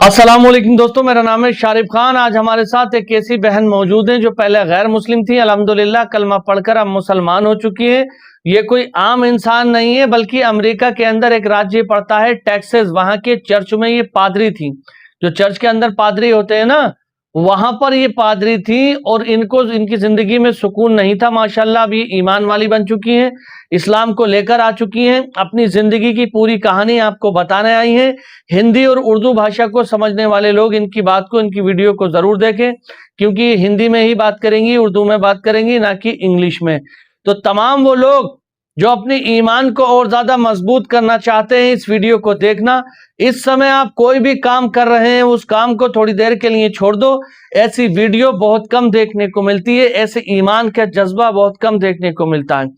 अस्सलाम वालेकुम दोस्तों, मेरा नाम है शारिफ खान। आज हमारे साथ एक ऐसी बहन मौजूद है जो पहले गैर मुस्लिम थी, अल्हम्दुलिल्लाह कलमा पढ़कर अब मुसलमान हो चुकी है। ये कोई आम इंसान नहीं है, बल्कि अमेरिका के अंदर एक राज्य पड़ता है टेक्सास, वहां के चर्च में ये पादरी थी। जो चर्च के अंदर पादरी होते हैं ना, वहां पर ये पादरी थी और इनको इनकी जिंदगी में सुकून नहीं था। माशाल्लाह अब ये ईमान वाली बन चुकी हैं, इस्लाम को लेकर आ चुकी हैं, अपनी जिंदगी की पूरी कहानी आपको बताने आई हैं। हिंदी और उर्दू भाषा को समझने वाले लोग इनकी बात को, इनकी वीडियो को जरूर देखें, क्योंकि हिंदी में ही बात करेंगी, उर्दू में बात करेंगी, ना कि इंग्लिश में। तो तमाम वो लोग जो अपने ईमान को और ज्यादा मजबूत करना चाहते हैं, इस वीडियो को देखना। इस समय आप कोई भी काम कर रहे हैं, उस काम को थोड़ी देर के लिए छोड़ दो। ऐसी वीडियो बहुत कम देखने को मिलती है, ऐसे ईमान का जज्बा बहुत कम देखने को मिलता है।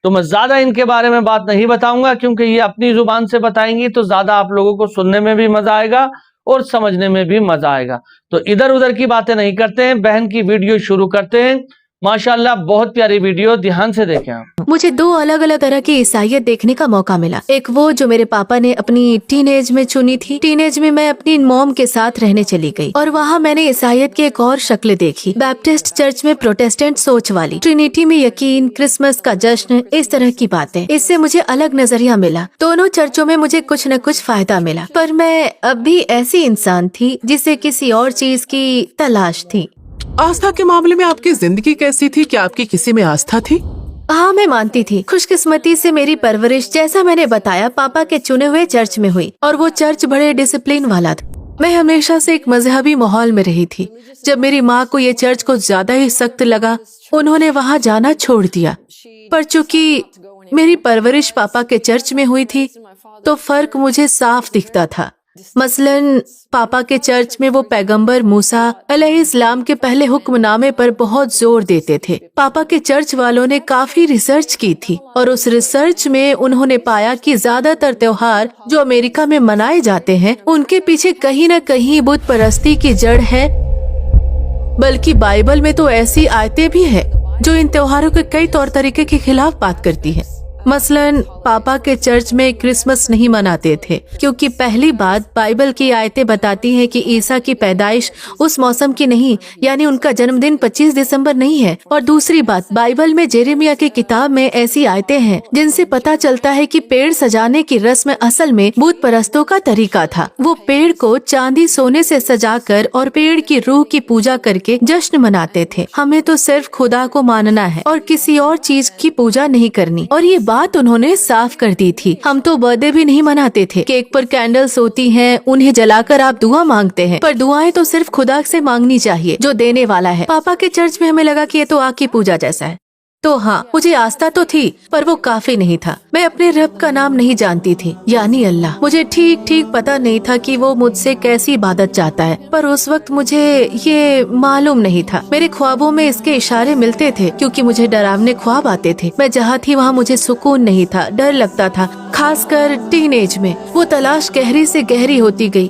तो मैं ज्यादा इनके बारे में बात नहीं बताऊंगा, क्योंकि ये अपनी जुबान से बताएंगी तो ज्यादा आप लोगों को सुनने में भी मजा आएगा और समझने में भी मजा आएगा। तो इधर उधर की बातें नहीं करते हैं, बहन की वीडियो शुरू करते हैं। माशाल्लाह बहुत प्यारी वीडियो, ध्यान से देखें आप। मुझे दो अलग अलग तरह की ईसाइयत देखने का मौका मिला। एक वो जो मेरे पापा ने अपनी टीनेज में चुनी थी। टीनेज में मैं अपनी मॉम के साथ रहने चली गई और वहाँ मैंने ईसाइयत की एक और शक्ल देखी। बैप्टिस्ट चर्च में प्रोटेस्टेंट सोच वाली, ट्रिनिटी में यकीन, क्रिसमस का जश्न, इस तरह की बातें। इससे मुझे अलग नजरिया मिला। दोनों चर्चों में मुझे कुछ न कुछ फायदा मिला, पर मैं अब भी ऐसी इंसान थी जिसे किसी और चीज की तलाश थी। आस्था के मामले में आपकी जिंदगी कैसी थी? क्या आपकी किसी में आस्था थी? हाँ, मैं मानती थी। खुशकिस्मती से मेरी परवरिश, जैसा मैंने बताया, पापा के चुने हुए चर्च में हुई और वो चर्च बड़े डिसिप्लिन वाला था। मैं हमेशा से एक मजहबी माहौल में रही थी। जब मेरी माँ को ये चर्च कुछ ज्यादा ही सख्त लगा, उन्होंने वहाँ जाना छोड़ दिया। पर चूंकि मेरी परवरिश पापा के चर्च में हुई थी, तो फर्क मुझे साफ दिखता था। मसलन पापा के चर्च में वो पैगंबर मूसा अलैहिस्सलाम के पहले हुक्मनामे पर बहुत जोर देते थे। पापा के चर्च वालों ने काफी रिसर्च की थी और उस रिसर्च में उन्होंने पाया कि ज्यादातर त्योहार जो अमेरिका में मनाए जाते हैं, उनके पीछे कहीं न कहीं बुत परस्ती की जड़ है। बल्कि बाइबल में तो ऐसी आयतें भी है जो इन त्योहारों के कई तौर तरीके के खिलाफ बात करती है। मसलन पापा के चर्च में क्रिसमस नहीं मनाते थे, क्योंकि पहली बात, बाइबल की आयतें बताती हैं कि ईसा की पैदाइश उस मौसम की नहीं, यानी उनका जन्मदिन 25 दिसंबर नहीं है। और दूसरी बात, बाइबल में जेरेमिया की किताब में ऐसी आयतें हैं जिनसे पता चलता है कि पेड़ सजाने की रस्म असल में बुत परस्तों का तरीका था। वो पेड़ को चांदी सोने से सजाकर और पेड़ की रूह की पूजा करके जश्न मनाते थे। हमें तो सिर्फ खुदा को मानना है और किसी और चीज की पूजा नहीं करनी। और ये बात उन्होंने साफ कर दी थी। हम तो बर्थडे भी नहीं मनाते थे। केक पर कैंडल्स होती हैं, उन्हें जलाकर आप दुआ मांगते हैं, पर दुआएं तो सिर्फ खुदा से मांगनी चाहिए जो देने वाला है। पापा के चर्च में हमें लगा कि ये तो आग की पूजा जैसा है। तो हाँ, मुझे आस्था तो थी, पर वो काफी नहीं था। मैं अपने रब का नाम नहीं जानती थी, यानी अल्लाह। मुझे ठीक ठीक पता नहीं था कि वो मुझसे कैसी इबादत चाहता है, पर उस वक्त मुझे ये मालूम नहीं था। मेरे ख्वाबों में इसके इशारे मिलते थे, क्योंकि मुझे डरावने ख्वाब आते थे। मैं जहाँ थी वहाँ मुझे सुकून नहीं था, डर लगता था, खासकर टीनेज में। वो तलाश गहरी से गहरी होती गई,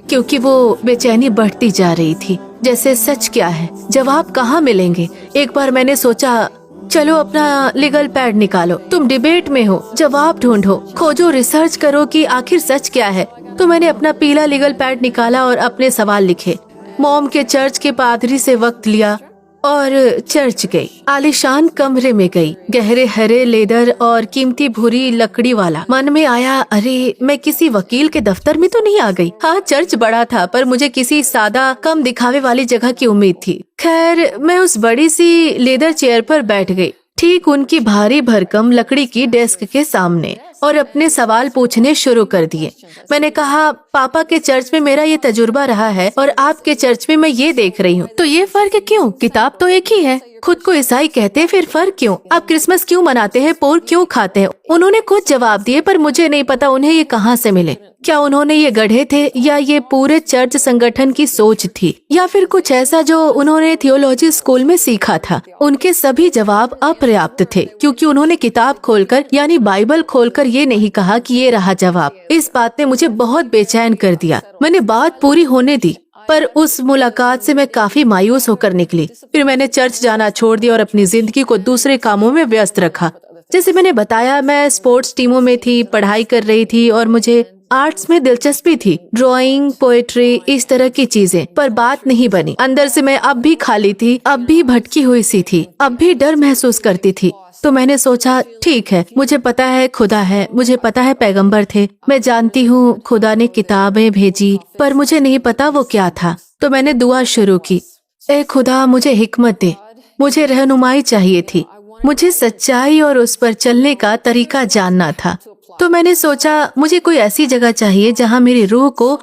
क्योंकि वो बेचैनी बढ़ती जा रही थी। जैसे सच क्या है, जवाब कहाँ मिलेंगे। एक बार मैंने सोचा, चलो अपना लीगल पैड निकालो, तुम डिबेट में हो, जवाब ढूंढो, खोजो, रिसर्च करो कि आखिर सच क्या है। तो मैंने अपना पीला लीगल पैड निकाला और अपने सवाल लिखे। मॉम के चर्च के पादरी से वक्त लिया और चर्च गई। आलीशान कमरे में गई, गहरे हरे लेदर और कीमती भूरी लकड़ी वाला। मन में आया, अरे मैं किसी वकील के दफ्तर में तो नहीं आ गई। हाँ, चर्च बड़ा था, पर मुझे किसी सादा कम दिखावे वाली जगह की उम्मीद थी। खैर, मैं उस बड़ी सी लेदर चेयर पर बैठ गई, ठीक उनकी भारी भरकम लकड़ी की डेस्क के सामने, और अपने सवाल पूछने शुरू कर दिए। मैंने कहा, पापा के चर्च में मेरा ये तजुर्बा रहा है और आपके चर्च में मैं ये देख रही हूँ, तो ये फर्क क्यों? किताब तो एक ही है, खुद को ईसाई कहते हैं, फिर फर्क क्यों? आप क्रिसमस क्यों मनाते हैं, पोर्क क्यों खाते हैं? उन्होंने खुद जवाब दिए, पर मुझे नहीं पता उन्हें ये कहाँ से मिले। क्या उन्होंने ये गढ़े थे, या ये पूरे चर्च संगठन की सोच थी, या फिर कुछ ऐसा जो उन्होंने थियोलॉजी स्कूल में सीखा था? उनके सभी जवाब अपर्याप्त थे, क्योंकि उन्होंने किताब खोलकर, यानी बाइबल खोलकर, ये नहीं कहा कि ये रहा जवाब। इस बात ने मुझे बहुत बेचैन कर दिया। मैंने बात पूरी होने दी, पर उस मुलाकात से मैं काफी मायूस होकर निकली। फिर मैंने चर्च जाना छोड़ दिया और अपनी जिंदगी को दूसरे कामों में व्यस्त रखा। जैसे मैंने बताया, मैं स्पोर्ट्स टीमों में थी, पढ़ाई कर रही थी और मुझे आर्ट्स में दिलचस्पी थी, ड्राइंग, पोएट्री, इस तरह की चीजें, पर बात नहीं बनी। अंदर से मैं अब भी खाली थी, अब भी भटकी हुई सी थी, अब भी डर महसूस करती थी। तो मैंने सोचा ठीक है, मुझे पता है खुदा है, मुझे पता है पैगंबर थे, मैं जानती हूँ खुदा ने किताबें भेजी, पर मुझे नहीं पता वो क्या था। तो मैंने दुआ शुरू की, ए खुदा मुझे हिकमत दे, मुझे रहनुमाई चाहिए थी, मुझे सच्चाई और उस पर चलने का तरीका जानना था। तो मैंने सोचा मुझे कोई ऐसी जगह चाहिए जहाँ मेरी रूह को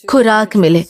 खुराक मिले,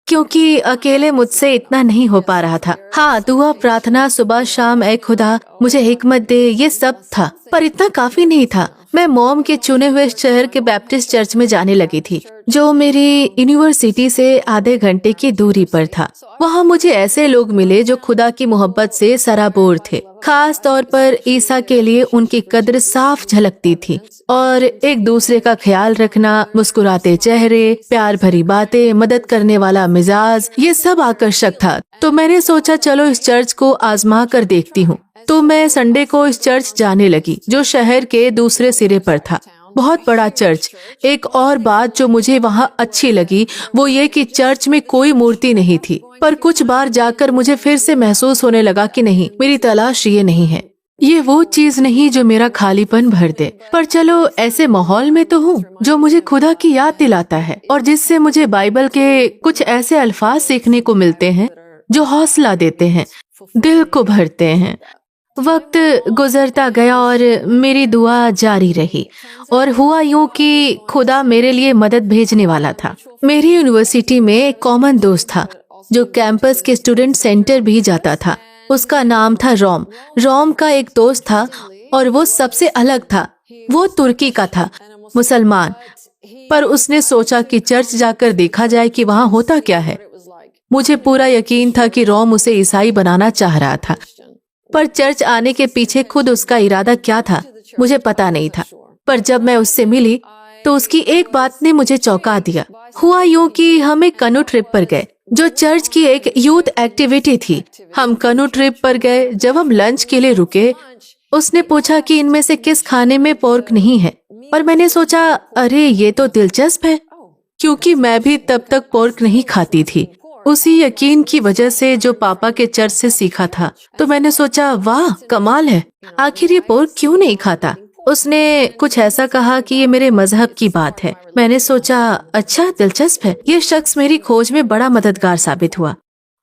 क्योंकि अकेले मुझसे इतना नहीं हो पा रहा था। हाँ, दुआ, प्रार्थना, सुबह शाम, ए खुदा मुझे हिकमत दे, ये सब था, पर इतना काफी नहीं था। मैं मॉम के चुने हुए शहर के बैप्टिस्ट चर्च में जाने लगी थी, जो मेरी यूनिवर्सिटी से आधे घंटे की दूरी पर था। वहाँ मुझे ऐसे लोग मिले जो खुदा की मोहब्बत से सराबोर थे। खास तौर पर ईसा के लिए उनकी कद्र साफ झलकती थी, और एक दूसरे का ख्याल रखना, मुस्कुराते चेहरे, प्यार भरी बातें, मदद करने वाला मिजाज, ये सब आकर्षक था। तो मैंने सोचा चलो इस चर्च को आजमा कर देखती हूँ। तो मैं संडे को इस चर्च जाने लगी, जो शहर के दूसरे सिरे पर था। बहुत बड़ा चर्च। एक और बात जो मुझे वहाँ अच्छी लगी वो ये कि चर्च में कोई मूर्ति नहीं थी, पर कुछ बार जाकर मुझे फिर से महसूस होने लगा कि नहीं, मेरी तलाश ये नहीं है, ये वो चीज नहीं जो मेरा खालीपन भर दे। पर चलो ऐसे माहौल में तो हूँ जो मुझे खुदा की याद दिलाता है, और जिससे मुझे बाइबल के कुछ ऐसे अल्फाज सीखने को मिलते हैं जो हौसला देते हैं, दिल को भरते हैं। वक्त गुजरता गया और मेरी दुआ जारी रही, और हुआ यूं कि खुदा मेरे लिए मदद भेजने वाला था। मेरी यूनिवर्सिटी में एक कॉमन दोस्त था जो कैंपस के स्टूडेंट सेंटर भी जाता था। उसका नाम था रोम। रोम का एक दोस्त था और वो सबसे अलग था। वो तुर्की का था, मुसलमान, पर उसने सोचा कि चर्च जाकर देखा जाए कि वहाँ होता क्या है। मुझे पूरा यकीन था कि रोम उसे ईसाई बनाना चाह रहा था, पर चर्च आने के पीछे खुद उसका इरादा क्या था मुझे पता नहीं था। पर जब मैं उससे मिली तो उसकी एक बात ने मुझे चौंका दिया। हुआ यूं कि हम एक कनू ट्रिप पर गए, जो चर्च की एक यूथ एक्टिविटी थी। हम कनू ट्रिप पर गए। जब हम लंच के लिए रुके, उसने पूछा कि इनमें से किस खाने में पोर्क नहीं है, और मैंने सोचा अरे ये तो दिलचस्प है, क्योंकि मैं भी तब तक पोर्क नहीं खाती थी, उसी यकीन की वजह से जो पापा के चर्च से सीखा था। तो मैंने सोचा वाह कमाल है, आखिर ये पोर्क क्यों नहीं खाता। उसने कुछ ऐसा कहा कि ये मेरे मजहब की बात है। मैंने सोचा अच्छा दिलचस्प है। ये शख्स मेरी खोज में बड़ा मददगार साबित हुआ,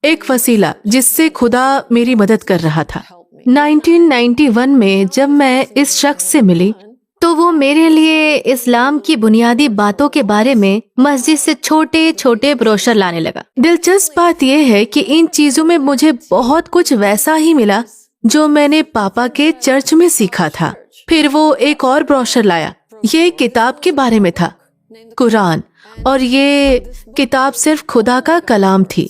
एक वसीला जिससे खुदा मेरी मदद कर रहा था। 1991 में जब मैं इस शख्स से मिली तो वो मेरे लिए इस्लाम की बुनियादी बातों के बारे में मस्जिद से छोटे छोटे ब्रोशर लाने लगा। दिलचस्प बात यह है कि इन चीजों में मुझे बहुत कुछ वैसा ही मिला जो मैंने पापा के चर्च में सीखा था। फिर वो एक और ब्रोशर लाया। ये किताब के बारे में था, कुरान, और ये किताब सिर्फ खुदा का कलाम थी,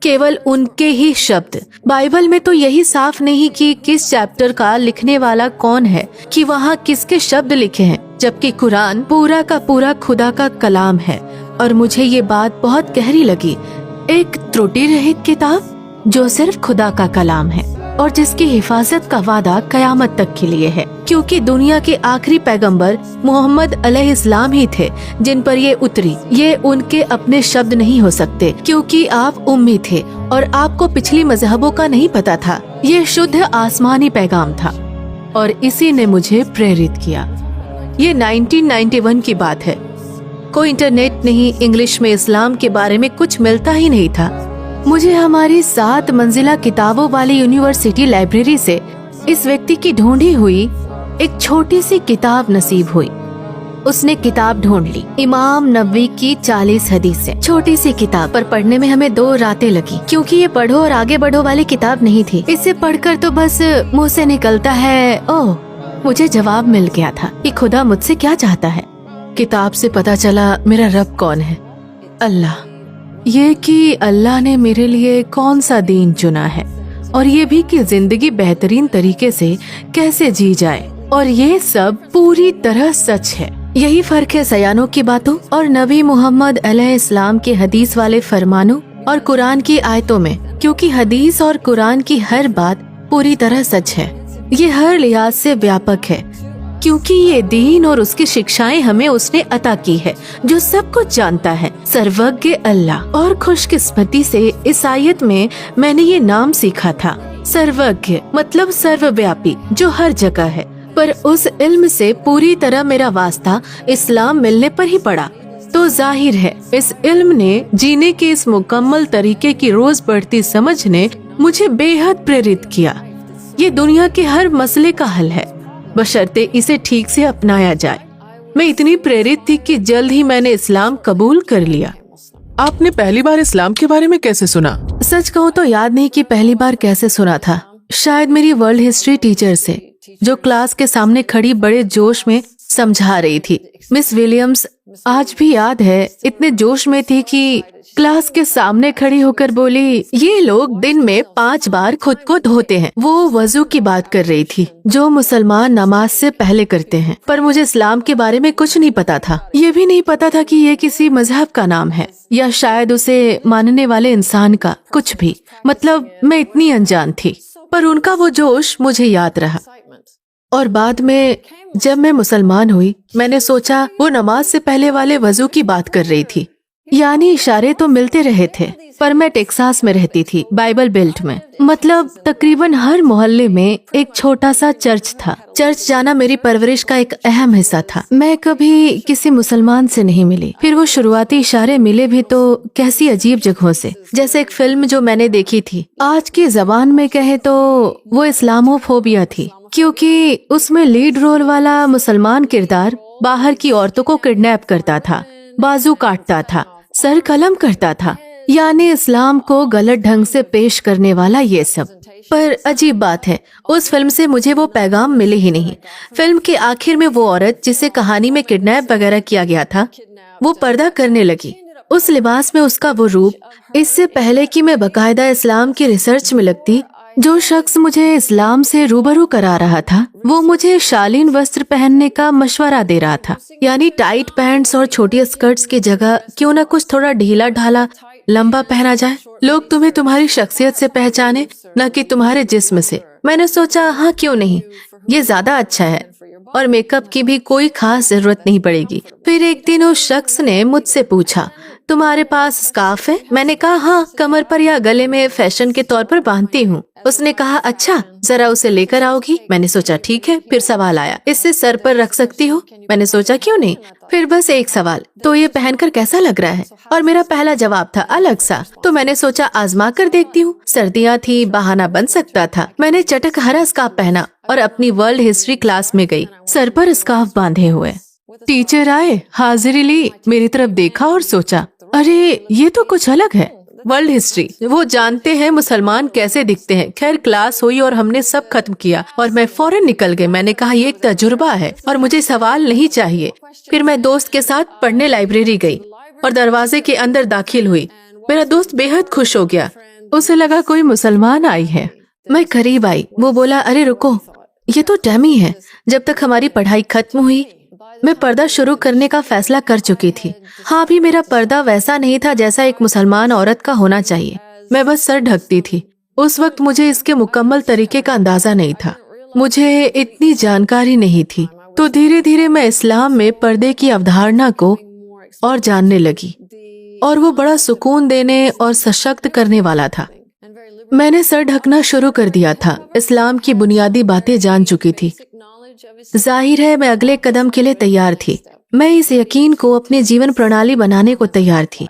केवल उनके ही शब्द। बाइबल में तो यही साफ नहीं कि किस चैप्टर का लिखने वाला कौन है, कि वहाँ किसके शब्द लिखे हैं, जबकि कुरान पूरा का पूरा खुदा का कलाम है। और मुझे ये बात बहुत गहरी लगी, एक त्रुटि रहित किताब जो सिर्फ खुदा का कलाम है और जिसकी हिफाजत का वादा कयामत तक के लिए है, क्योंकि दुनिया के आखिरी पैगंबर मोहम्मद अलैहिस्सलाम ही थे जिन पर ये उतरी। ये उनके अपने शब्द नहीं हो सकते, क्योंकि आप उम्मी थे और आपको पिछली मजहबों का नहीं पता था। ये शुद्ध आसमानी पैगाम था और इसी ने मुझे प्रेरित किया। ये 1991 की बात है। कोई इंटरनेट नहीं, इंग्लिश में इस्लाम के बारे में कुछ मिलता ही नहीं था। मुझे हमारी 7 मंजिला किताबों वाली यूनिवर्सिटी लाइब्रेरी से इस व्यक्ति की ढूंढी हुई एक छोटी सी किताब नसीब हुई। उसने किताब ढूंढ ली, इमाम नबवी की 40 हदीसें। छोटी सी किताब, पर पढ़ने में हमें 2 रातें लगी, क्योंकि ये पढ़ो और आगे बढ़ो वाली किताब नहीं थी। इसे पढ़कर तो बस मुंह से निकलता है ओह। मुझे जवाब मिल गया था कि खुदा मुझसे क्या चाहता है। किताब से पता चला मेरा रब कौन है, अल्लाह। ये कि अल्लाह ने मेरे लिए कौन सा दीन चुना है, और ये भी कि जिंदगी बेहतरीन तरीके से कैसे जी जाए। और ये सब पूरी तरह सच है। यही फर्क है सयानों की बातों और नबी मोहम्मद अलैहिस्सलाम के हदीस वाले फरमानों और कुरान की आयतों में, क्योंकि हदीस और कुरान की हर बात पूरी तरह सच है। ये हर लिहाज से व्यापक है, क्योंकि ये दीन और उसकी शिक्षाएं हमें उसने अता की है, जो सब कुछ जानता है, सर्वज्ञ अल्लाह। और खुशकिस्मती से इस आयत में मैंने ये नाम सीखा था। सर्वज्ञ मतलब सर्वव्यापी, जो हर जगह है। पर उस इल्म से पूरी तरह मेरा वास्ता इस्लाम मिलने पर ही पड़ा। तो जाहिर है इस इल्म ने जीने के इस मुकम्मल तरीके की रोज बढ़ती समझ ने मुझे बेहद प्रेरित किया। ये दुनिया के हर मसले का हल है, बशर्ते इसे ठीक से अपनाया जाए। मैं इतनी प्रेरित थी कि जल्द ही मैंने इस्लाम कबूल कर लिया। आपने पहली बार इस्लाम के बारे में कैसे सुना? सच कहूँ तो याद नहीं कि पहली बार कैसे सुना था। शायद मेरी वर्ल्ड हिस्ट्री टीचर से, जो क्लास के सामने खड़ी बड़े जोश में समझा रही थी। मिस विलियम्स आज भी याद है, इतने जोश में थी कि क्लास के सामने खड़ी होकर बोली, ये लोग दिन में 5 बार खुद को धोते हैं। वो वजू की बात कर रही थी, जो मुसलमान नमाज से पहले करते हैं। पर मुझे इस्लाम के बारे में कुछ नहीं पता था। ये भी नहीं पता था कि ये किसी मजहब का नाम है या शायद उसे मानने वाले इंसान का, कुछ भी। मतलब मैं इतनी अनजान थी, पर उनका वो जोश मुझे याद रहा। और बाद में जब मैं मुसलमान हुई, मैंने सोचा वो नमाज से पहले वाले वजू की बात कर रही थी। यानी इशारे तो मिलते रहे थे। पर मैं टेक्सास में रहती थी, बाइबल बेल्ट में। मतलब तकरीबन हर मोहल्ले में एक छोटा सा चर्च था। चर्च जाना मेरी परवरिश का एक अहम हिस्सा था। मैं कभी किसी मुसलमान से नहीं मिली। फिर वो शुरुआती इशारे मिले भी तो कैसी अजीब जगहों से, जैसे एक फिल्म जो मैंने देखी थी, आज की जबान में कहे तो वो इस्लामोफोबिया थी, क्योंकि उसमें लीड रोल वाला मुसलमान किरदार बाहर की औरतों को किडनैप करता था, बाजू काटता था, सर कलम करता था। यानी इस्लाम को गलत ढंग से पेश करने वाला ये सब। पर अजीब बात है, उस फिल्म से मुझे वो पैगाम मिले ही नहीं। फिल्म के आखिर में वो औरत जिसे कहानी में किडनैप वगैरह किया गया था, वो पर्दा करने लगी। उस लिबास में उसका वो रूप, इससे पहले कि मैं बकायदा इस्लाम की रिसर्च में लगती, जो शख्स मुझे इस्लाम से रूबरू करा रहा था, वो मुझे शालीन वस्त्र पहनने का मशवरा दे रहा था। यानी टाइट पैंट्स और छोटी स्कर्ट्स की जगह क्यों न कुछ थोड़ा ढीला ढाला लंबा पहना जाए, लोग तुम्हें तुम्हारी शख्सियत से पहचाने, न कि तुम्हारे जिस्म से। मैंने सोचा हाँ क्यों नहीं, ये ज्यादा अच्छा है और मेकअप की भी कोई खास जरूरत नहीं पड़ेगी। फिर एक दिन उस शख्स ने मुझसे पूछा, तुम्हारे पास स्कार्फ है? मैंने कहा हाँ, कमर पर या गले में फैशन के तौर पर बांधती हूँ। उसने कहा अच्छा, जरा उसे लेकर आओगी? मैंने सोचा ठीक है। फिर सवाल आया, इससे सर पर रख सकती हो? मैंने सोचा क्यों नहीं। फिर बस एक सवाल, तो ये पहनकर कैसा लग रहा है? और मेरा पहला जवाब था अलग सा। तो मैंने सोचा आजमा कर देखती हूँ। सर्दियाँ थी, बहाना बन सकता था। मैंने चटक हरा स्कार्फ पहना और अपनी वर्ल्ड हिस्ट्री क्लास में गई, सर पर स्कार्फ बांधे हुए। टीचर आए, हाजिरी ली, मेरी तरफ देखा और सोचा अरे ये तो कुछ अलग है। वर्ल्ड हिस्ट्री, वो जानते हैं मुसलमान कैसे दिखते हैं। खैर क्लास हुई और हमने सब खत्म किया और मैं फौरन निकल गई। मैंने कहा ये एक तजुर्बा है और मुझे सवाल नहीं चाहिए। फिर मैं दोस्त के साथ पढ़ने लाइब्रेरी गई और दरवाजे के अंदर दाखिल हुई। मेरा दोस्त बेहद खुश हो गया, उसे लगा कोई मुसलमान आई है। मैं करीब आई, वो बोला अरे रुको, ये तो डमी है। जब तक हमारी पढ़ाई खत्म हुई, मैं पर्दा शुरू करने का फैसला कर चुकी थी। हाँ भी मेरा पर्दा वैसा नहीं था जैसा एक मुसलमान औरत का होना चाहिए। मैं बस सर ढकती थी। उस वक्त मुझे इसके मुकम्मल तरीके का अंदाजा नहीं था, मुझे इतनी जानकारी नहीं थी। तो धीरे धीरे मैं इस्लाम में पर्दे की अवधारणा को और जानने लगी और वो बड़ा सुकून देने और सशक्त करने वाला था। मैंने सर ढकना शुरू कर दिया था। इस्लाम की बुनियादी बातें जान चुकी थी। जाहिर है मैं अगले कदम के लिए तैयार थी। मैं इस यकीन को अपनी जीवन प्रणाली बनाने को तैयार थी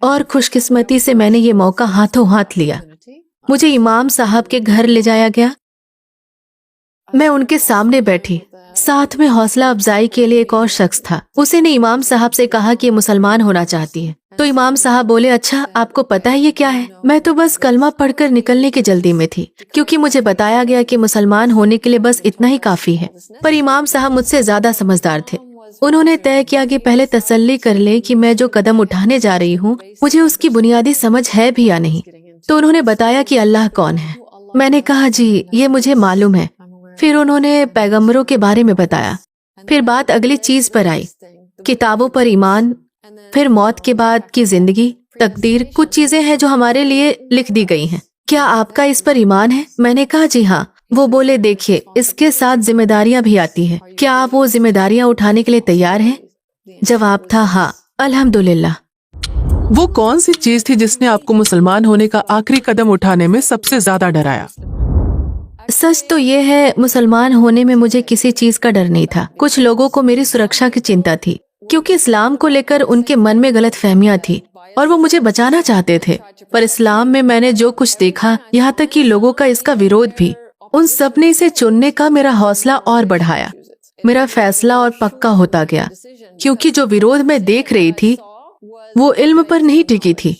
और खुशकिस्मती से मैंने ये मौका हाथों हाथ लिया। मुझे इमाम साहब के घर ले जाया गया। मैं उनके सामने बैठी, साथ में हौसला अफजाई के लिए एक और शख्स था। उसी ने इमाम साहब से कहा कि मुसलमान होना चाहती है। तो इमाम साहब बोले अच्छा आपको पता है ये क्या है? मैं तो बस कलमा पढ़कर निकलने की जल्दी में थी, क्योंकि मुझे बताया गया कि मुसलमान होने के लिए बस इतना ही काफी है। पर इमाम साहब मुझसे ज्यादा समझदार थे। उन्होंने तय किया कि पहले तसल्ली कर ले कि मैं जो कदम उठाने जा रही हूँ मुझे उसकी बुनियादी समझ है भी या नहीं। तो उन्होंने बताया कि अल्लाह कौन है। मैंने कहा जी ये मुझे मालूम है। फिर उन्होंने पैगम्बरों के बारे में बताया। फिर बात अगली चीज पर आई, किताबों पर ईमान, फिर मौत के बाद की जिंदगी, तकदीर, कुछ चीजें हैं जो हमारे लिए लिख दी गई हैं। क्या आपका इस पर ईमान है? मैंने कहा जी हाँ। वो बोले, देखिए इसके साथ जिम्मेदारियां भी आती हैं, क्या आप वो जिम्मेदारियां उठाने के लिए तैयार हैं? जवाब था हाँ, अल्हम्दुलिल्लाह। वो कौन सी चीज थी जिसने आपको मुसलमान होने का आखिरी कदम उठाने में सबसे ज्यादा डराया? सच तो ये है, मुसलमान होने में मुझे किसी चीज का डर नहीं था। कुछ लोगों को मेरी सुरक्षा की चिंता थी, क्योंकि इस्लाम को लेकर उनके मन में गलत फहमियां थी और वो मुझे बचाना चाहते थे। पर इस्लाम में मैंने जो कुछ देखा, यहाँ तक कि लोगों का इसका विरोध भी, उन सब ने इसे चुनने का मेरा हौसला और बढ़ाया। मेरा फैसला और पक्का होता गया, क्योंकि जो विरोध मैं देख रही थी वो इल्म पर नहीं टिकी थी।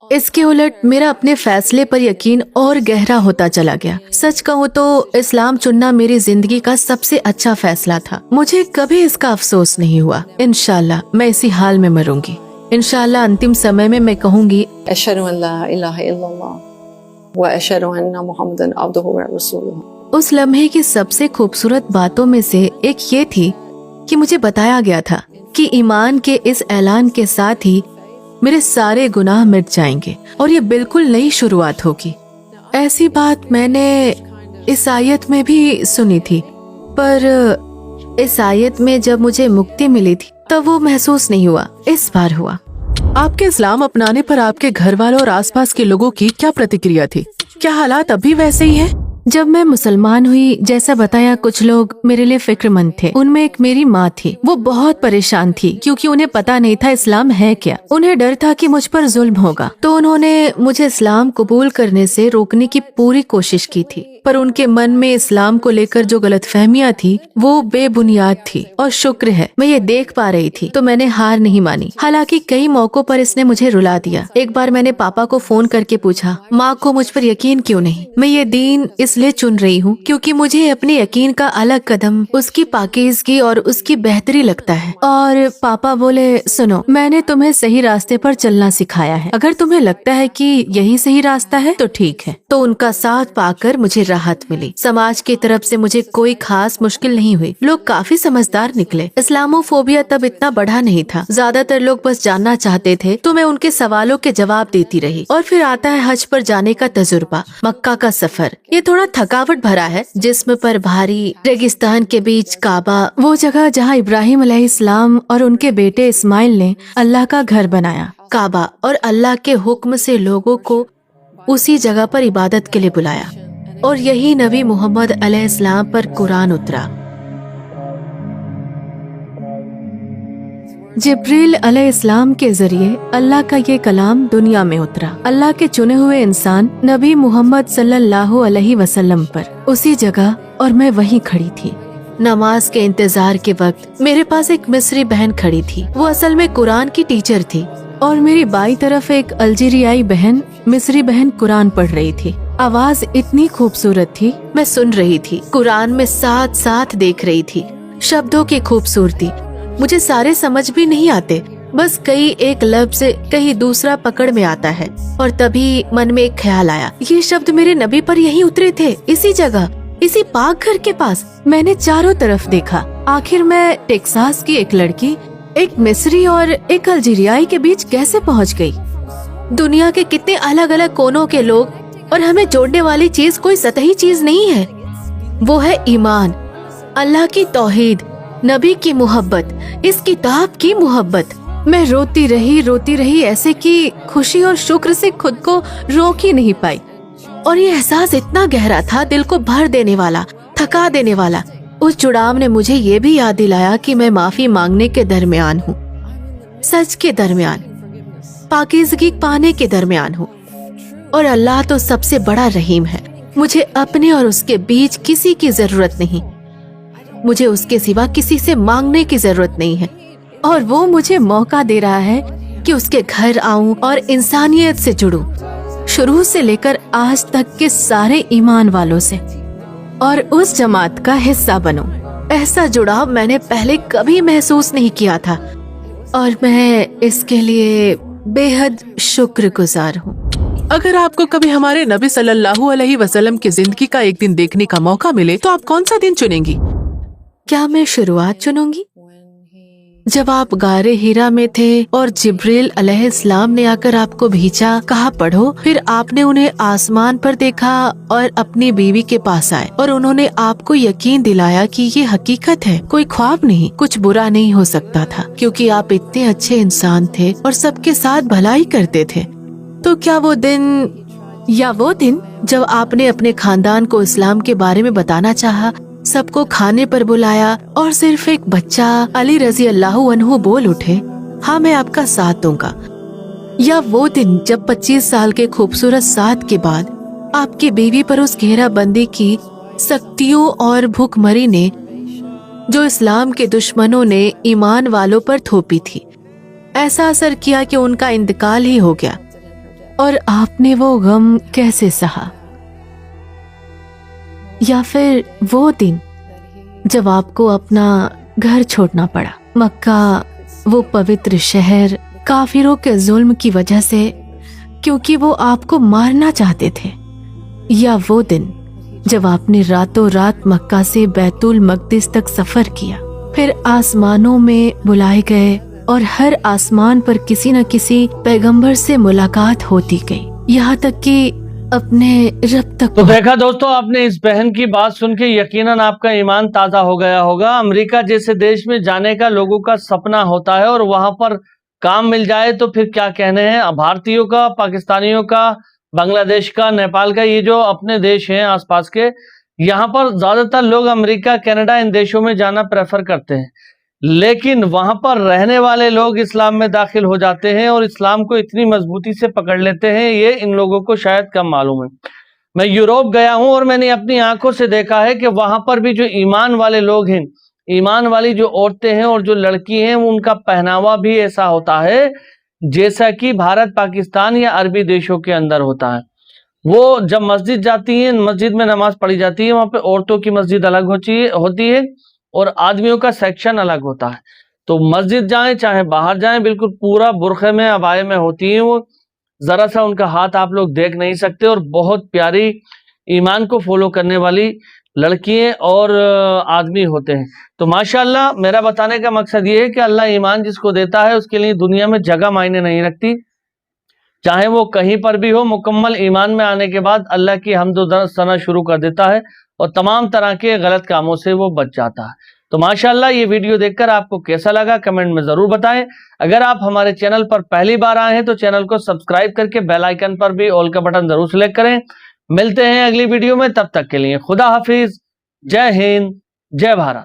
इसके उलट मेरा अपने फैसले पर यकीन और गहरा होता चला गया। सच कहूँ तो इस्लाम चुनना मेरी जिंदगी का सबसे अच्छा फैसला था। मुझे कभी इसका अफसोस नहीं हुआ। इंशाल्लाह मैं इसी हाल में मरूंगी। इंशाल्लाह अंतिम समय में मैं कहूँगी, अशहदु अल्ला इलाहा इल्लल्लाह व अशहदु अन्ना मुहम्मदन अब्दुहु व रसूलुहु। उस लम्हे की सबसे खूबसूरत बातों में से एक ये थी कि मुझे बताया गया था कि ईमान के इस ऐलान के साथ ही मेरे सारे गुनाह मिट जाएंगे और ये बिल्कुल नई शुरुआत होगी। ऐसी बात मैंने इस आयत में भी सुनी थी, पर इस आयत में जब मुझे मुक्ति मिली थी तब वो महसूस नहीं हुआ। इस बार हुआ। आपके इस्लाम अपनाने पर आपके घर वालों और आसपास के लोगों की क्या प्रतिक्रिया थी? क्या हालात अभी वैसे ही हैं? जब मैं मुसलमान हुई, जैसा बताया, कुछ लोग मेरे लिए फिक्रमंद थे। उनमें एक मेरी माँ थी। वो बहुत परेशान थी क्योंकि उन्हें पता नहीं था इस्लाम है क्या। उन्हें डर था कि मुझ पर जुल्म होगा, तो उन्होंने मुझे इस्लाम कबूल करने से रोकने की पूरी कोशिश की थी। पर उनके मन में इस्लाम को लेकर जो गलतफहमियां थी वो बेबुनियाद थी, और शुक्र है मैं ये देख पा रही थी, तो मैंने हार नहीं मानी। हालांकि कई मौकों पर इसने मुझे रुला दिया। एक बार मैंने पापा को फोन करके पूछा, माँ को मुझ पर यकीन क्यों नहीं? मैं ये दीन इसलिए चुन रही हूँ क्योंकि मुझे अपने यकीन का अलग कदम उसकी पाकीज़गी और उसकी बेहतरी लगता है। और पापा बोले, सुनो, मैंने तुम्हें सही रास्ते पर चलना सिखाया है, अगर तुम्हें लगता है कि यही सही रास्ता है तो ठीक है। तो उनका साथ पाकर मुझे राहत मिली। समाज की तरफ से मुझे कोई खास मुश्किल नहीं हुई। लोग काफी समझदार निकले। इस्लामोफोबिया तब इतना बढ़ा नहीं था। ज्यादातर लोग बस जानना चाहते थे, तो मैं उनके सवालों के जवाब देती रही। और फिर आता है हज पर जाने का तजुर्बा, मक्का का सफर। ये थोड़ा थकावट भरा है, जिस्म पर भारी, रेगिस्तान के बीच काबा, वो जगह जहाँ इब्राहिम अलैहिस्सलाम और उनके बेटे इस्माइल ने अल्लाह का घर बनाया। काबा और अल्लाह के हुक्म से लोगों को उसी जगह पर इबादत के लिए बुलाया, और यही नबी मोहम्मद अलैहिस्सलाम पर कुरान उतरा। जिब्रील अलैहिस्सलाम के जरिए अल्लाह का ये कलाम दुनिया में उतरा, अल्लाह के चुने हुए इंसान नबी मोहम्मद सल्लल्लाहु अलैहि वसल्लम पर, उसी जगह, और मैं वहीं खड़ी थी। नमाज के इंतजार के वक्त मेरे पास एक मिस्री बहन खड़ी थी। वो असल में कुरान की टीचर थी, और मेरी बाई तरफ एक अल्जीरियाई बहन, मिस्री बहन, कुरान पढ़ रही थी। आवाज इतनी खूबसूरत थी, मैं सुन रही थी, कुरान में साथ साथ देख रही थी। शब्दों की खूबसूरती मुझे सारे समझ भी नहीं आते, बस कई एक लफ्ज कहीं दूसरा पकड़ में आता है। और तभी मन में एक ख्याल आया, ये शब्द मेरे नबी पर यहीं उतरे थे, इसी जगह, इसी पाक घर के पास। मैंने चारों तरफ देखा। आखिर मैं टेक्सास की एक लड़की, एक मिस्री और एक अल्जीरियाई के बीच कैसे पहुंच गई? दुनिया के कितने अलग अलग कोनों के लोग, और हमें जोड़ने वाली चीज कोई सतही चीज नहीं है, वो है ईमान, अल्लाह की तौहीद, नबी की मोहब्बत, इस किताब की मोहब्बत। मैं रोती रही ऐसे कि खुशी और शुक्र से खुद को रोक ही नहीं पाई। और ये एहसास इतना गहरा था, दिल को भर देने वाला, थका देने वाला। उस जुड़ाव ने मुझे ये भी याद दिलाया कि मैं माफी मांगने के दरमियान हूँ, सच के दरमियान, पाकीज़गी पाने के दरमियान हूँ। और अल्लाह तो सबसे बड़ा रहीम है। मुझे अपने और उसके बीच किसी की जरूरत नहीं। मुझे उसके सिवा किसी से मांगने की जरूरत नहीं है। और वो मुझे मौका दे रहा है कि उसके घर आऊं और इंसानियत से जुड़ूं, शुरू से लेकर आज तक के सारे ईमान वालों से, और उस जमात का हिस्सा बनूं। ऐसा जुड़ाव मैंने पहले कभी महसूस नहीं किया था, और मैं इसके लिए बेहद शुक्रगुजार हूँ। अगर आपको कभी हमारे नबी सल्लल्लाहु अलैहि वसल्लम की जिंदगी का एक दिन देखने का मौका मिले तो आप कौन सा दिन चुनेंगी? क्या मैं शुरुआत चुनूंगी? जब आप गारे हीरा में थे और जिब्रील अलैहिस्सलाम ने आकर आपको भेजा, कहा पढ़ो, फिर आपने उन्हें आसमान पर देखा और अपनी बीवी के पास आए और उन्होंने आपको यकीन दिलाया कि ये हकीकत है, कोई ख्वाब नहीं, कुछ बुरा नहीं हो सकता था, क्योंकि आप इतने अच्छे इंसान थे और सबके साथ भलाई करते थे। तो क्या वो दिन जब आपने अपने खानदान को इस्लाम के बारे में बताना चाहा, सबको खाने पर बुलाया और सिर्फ एक बच्चा अली रजी अल्लाहु अन्हु बोल उठे, हाँ मैं आपका साथ दूंगा? या वो दिन जब 25 साल के खूबसूरत साथ के बाद आपकी बीवी पर उस घेराबंदी की सख्तियों और भूखमरी ने जो इस्लाम के दुश्मनों ने ईमान वालों पर थोपी थी, ऐसा असर किया कि उनका इंतकाल ही हो गया, और आपने वो गम कैसे सहा? या फिर वो दिन जब आपको अपना घर छोड़ना पड़ा, मक्का, वो पवित्र शहर, काफिरों के जुल्म की वजह से, क्योंकि वो आपको मारना चाहते थे। या वो दिन जब आपने रातों रात मक्का से बैतुल मकदिस तक सफर किया, फिर आसमानों में बुलाए गए और हर आसमान पर किसी न किसी पैगंबर से मुलाकात होती गई, यहाँ तक कि अपने रब तक। तो देखा दोस्तों, आपने इस बहन की बात सुन के यकीनन आपका ईमान ताजा हो गया होगा। अमेरिका जैसे देश में जाने का लोगों का सपना होता है और वहां पर काम मिल जाए तो फिर क्या कहने हैं। भारतीयों का, पाकिस्तानियों का, बांग्लादेश का, नेपाल का, ये जो अपने देश हैं आसपास के, यहाँ पर ज्यादातर लोग अमेरिका, कनाडा, इन देशों में जाना प्रेफर करते हैं। लेकिन वहां पर रहने वाले लोग इस्लाम में दाखिल हो जाते हैं और इस्लाम को इतनी मजबूती से पकड़ लेते हैं, ये इन लोगों को शायद कम मालूम है। मैं यूरोप गया हूं और मैंने अपनी आंखों से देखा है कि वहां पर भी जो ईमान वाले लोग हैं, ईमान वाली जो औरतें हैं और जो लड़की हैं, उनका पहनावा भी ऐसा होता है जैसा कि भारत, पाकिस्तान या अरबी देशों के अंदर होता है। वो जब मस्जिद जाती हैं, मस्जिद में नमाज पढ़ी जाती है, वहां पे औरतों की मस्जिद अलग होती है और आदमियों का सेक्शन अलग होता है। तो मस्जिद जाएं चाहे बाहर जाएं, बिल्कुल पूरा बुरखे में, अबाए में होती हैं वो। जरा सा उनका हाथ आप लोग देख नहीं सकते और बहुत प्यारी ईमान को फॉलो करने वाली लड़कियां और आदमी होते हैं। तो माशाल्लाह, मेरा बताने का मकसद ये है कि अल्लाह ईमान जिसको देता है उसके लिए दुनिया में जगह मायने नहीं रखती, चाहे वो कहीं पर भी हो। मुकम्मल ईमान में आने के बाद अल्लाह की हम्द सना शुरू कर देता है और तमाम तरह के गलत कामों से वो बच जाता है। तो माशाल्लाह, ये वीडियो देखकर आपको कैसा लगा कमेंट में जरूर बताएं। अगर आप हमारे चैनल पर पहली बार आए हैं तो चैनल को सब्सक्राइब करके बेल आइकन पर भी ऑल का बटन जरूर सेलेक्ट करें। मिलते हैं अगली वीडियो में, तब तक के लिए खुदा हाफिज, जय हिंद, जय भारत।